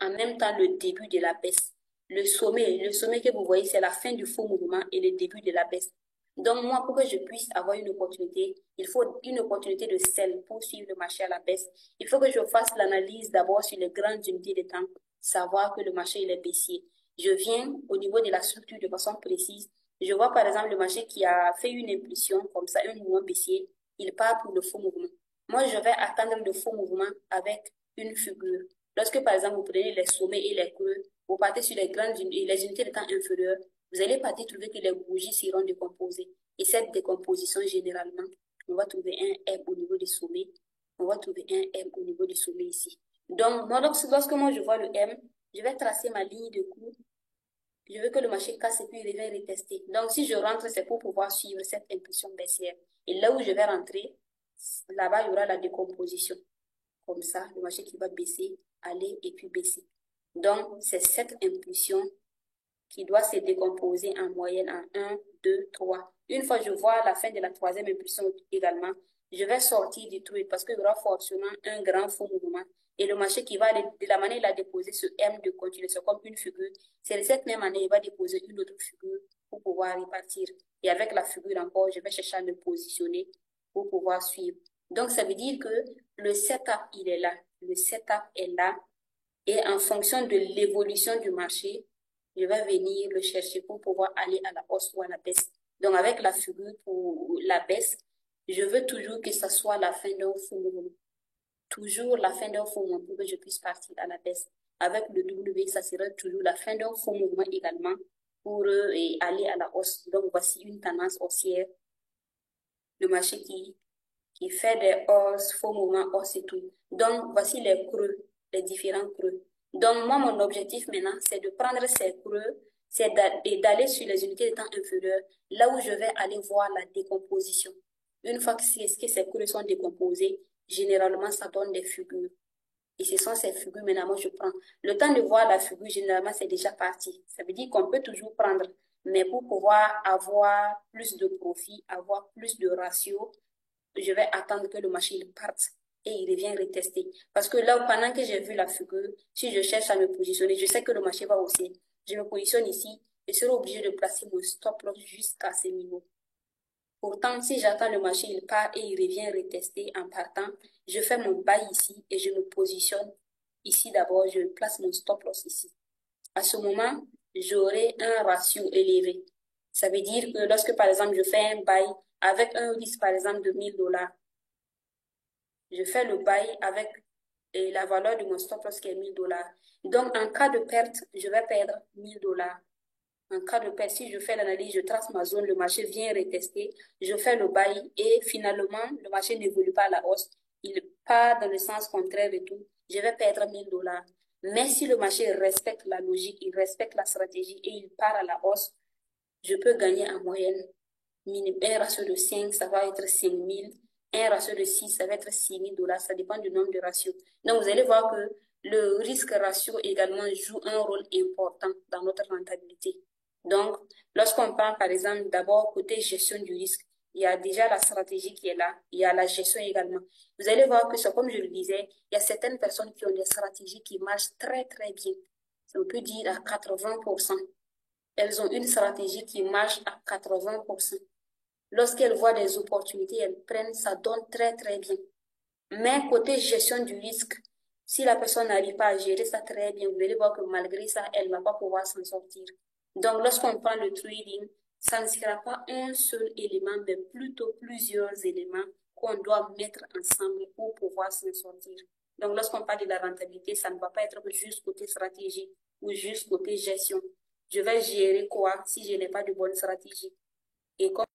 en même temps le début de la baisse. Le sommet que vous voyez, c'est la fin du faux mouvement et le début de la baisse. Donc, moi, pour que je puisse avoir une opportunité, il faut une opportunité de sell pour suivre le marché à la baisse. Il faut que je fasse l'analyse d'abord sur les grandes unités de temps, savoir que le marché, il est baissier. Je viens au niveau de la structure de façon précise. Je vois par exemple le marché qui a fait une impulsion, comme ça, un mouvement baissier, il part pour le faux mouvement. Moi, je vais attendre le faux mouvement avec une figure. Lorsque, par exemple, vous prenez les sommets et les creux, vous partez sur les unités de temps inférieures, vous allez partir trouver que les bougies seront décomposées. Et cette décomposition, généralement, on va trouver un M au niveau du sommet. On va trouver un M au niveau du sommet ici. Donc, moi, lorsque moi je vois le M, je vais tracer ma ligne de cours. Je veux que le marché casse et puis il revienne retester. Donc, si je rentre, c'est pour pouvoir suivre cette impulsion baissière. Et là où je vais rentrer, là-bas, il y aura la décomposition. Comme ça, le marché qui va baisser, aller et puis baisser. Donc, c'est cette impulsion qui doit se décomposer en moyenne en 1, 2, 3. Une fois que je vois la fin de la troisième impulsion également, je vais sortir du trade parce qu'il y aura forcément un grand faux mouvement. Et le marché qui va aller, de la manière il a déposé ce M de continuation comme une figure, c'est de cette même année, il va déposer une autre figure pour pouvoir repartir. Et avec la figure encore, je vais chercher à me positionner pour pouvoir suivre. Donc, ça veut dire que le setup, il est là. Le setup est là. Et en fonction de l'évolution du marché, je vais venir le chercher pour pouvoir aller à la hausse ou à la baisse. Donc, avec la figure pour la baisse, je veux toujours que ça soit la fin d'un faux mouvement. Toujours la fin d'un faux mouvement pour que je puisse partir à la baisse. Avec le W, ça sera toujours la fin d'un faux mouvement également pour aller à la hausse. Donc, voici une tendance haussière. Le marché qui fait des hausses, faux mouvements, hausse et tout. Donc, voici les creux, les différents creux. Donc, moi, mon objectif maintenant, c'est de prendre ces creux, c'est d'aller sur les unités de temps inférieures, là où je vais aller voir la décomposition. Une fois que ces creux sont décomposés, généralement, ça donne des figures. Et ce sont ces figures, maintenant, moi, je prends. Le temps de voir la figure, généralement, c'est déjà parti. Ça veut dire qu'on peut toujours prendre. Mais pour pouvoir avoir plus de profit, avoir plus de ratio, je vais attendre que le marché il parte et il revient retester. Parce que là, pendant que j'ai vu la figure, si je cherche à me positionner, je sais que le marché va hausser. Je me positionne ici, je serai obligé de placer mon stop loss jusqu'à ce niveau. Pourtant, si j'attends le marché, il part et il revient retester en partant, je fais mon buy ici et je me positionne ici d'abord, je place mon stop loss ici. À ce moment, j'aurai un ratio élevé. Ça veut dire que lorsque, par exemple, je fais un buy avec un risque, par exemple, de 1000 $, je fais le buy avec la valeur de mon stop loss qui est 1000 $. Donc, en cas de perte, je vais perdre 1000 $. En cas de perte, si je fais l'analyse, je trace ma zone, le marché vient retester, je fais le buy et finalement, le marché n'évolue pas à la hausse. Il part dans le sens contraire et tout. Je vais perdre 1000 $. Mais si le marché respecte la logique, il respecte la stratégie et il part à la hausse, je peux gagner en moyenne. Un ratio de 5, ça va être 5000. Un ratio de 6, ça va être 6000 $. Ça dépend du nombre de ratios. Donc, vous allez voir que le risque ratio également joue un rôle important dans notre rentabilité. Donc, lorsqu'on parle, par exemple, d'abord côté gestion du risque, il y a déjà la stratégie qui est là, il y a la gestion également. Vous allez voir que c'est comme je le disais, il y a certaines personnes qui ont des stratégies qui marchent très, très bien. On peut dire à 80%. Elles ont une stratégie qui marche à 80%. Lorsqu'elles voient des opportunités, elles prennent, ça donne très, très bien. Mais côté gestion du risque, si la personne n'arrive pas à gérer ça très bien, vous allez voir que malgré ça, elle ne va pas pouvoir s'en sortir. Donc, lorsqu'on prend le trading, ça ne sera pas un seul élément, mais plutôt plusieurs éléments qu'on doit mettre ensemble pour pouvoir s'en sortir. Donc, lorsqu'on parle de la rentabilité, ça ne va pas être juste côté stratégie ou juste côté gestion. Je vais gérer quoi si je n'ai pas de bonne stratégie? Et comme